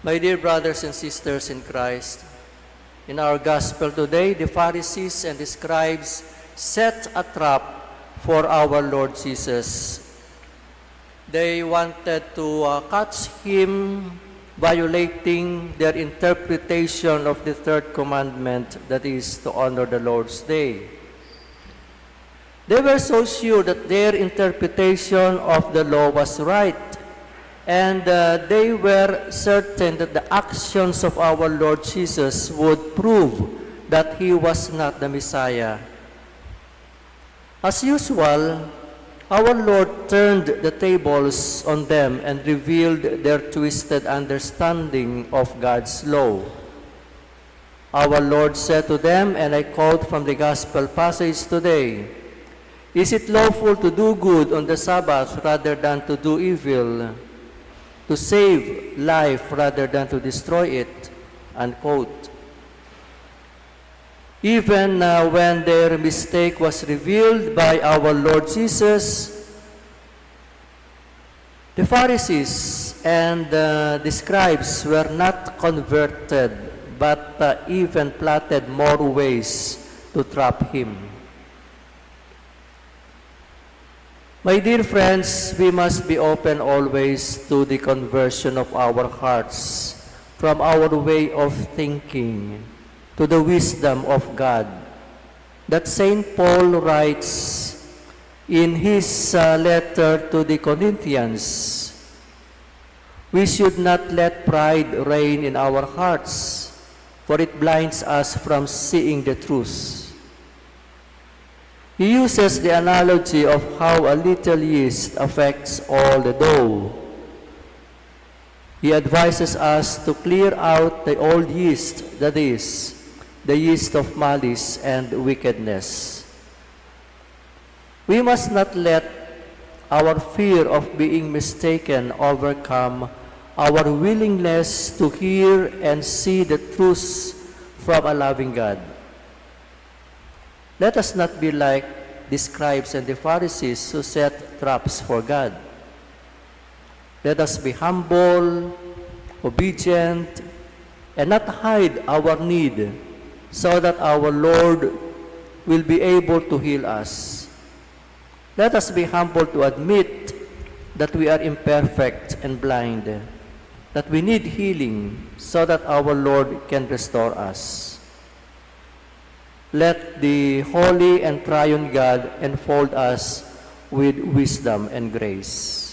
My dear brothers and sisters in Christ, in our gospel today, the Pharisees and the scribes set a trap for our Lord Jesus. They wanted to catch him violating their interpretation of the third commandment, that is, to honor the Lord's day. They were so sure that their interpretation of the law was right, and they were certain that the actions of our Lord Jesus would prove that he was not the Messiah. As usual, our Lord turned the tables on them and revealed their twisted understanding of God's law. Our Lord said to them, and I quote from the Gospel passage today, "Is it lawful to do good on the Sabbath rather than to do evil? To save life rather than to destroy it?" Unquote. Even when their mistake was revealed by our Lord Jesus, the Pharisees and the scribes were not converted, but even plotted more ways to trap him. My dear friends, we must be open always to the conversion of our hearts from our way of thinking to the wisdom of God. That St. Paul writes in his letter to the Corinthians, "We should not let pride reign in our hearts, for it blinds us from seeing the truth." He uses the analogy of how a little yeast affects all the dough. He advises us to clear out the old yeast, that is, the yeast of malice and wickedness. We must not let our fear of being mistaken overcome our willingness to hear and see the truth from a loving God. Let us not be like the scribes and the Pharisees who set traps for God. Let us be humble, obedient, and not hide our need, so that our Lord will be able to heal us. Let us be humble to admit that we are imperfect and blind, that we need healing so that our Lord can restore us. Let the Holy and Triune God enfold us with wisdom and grace.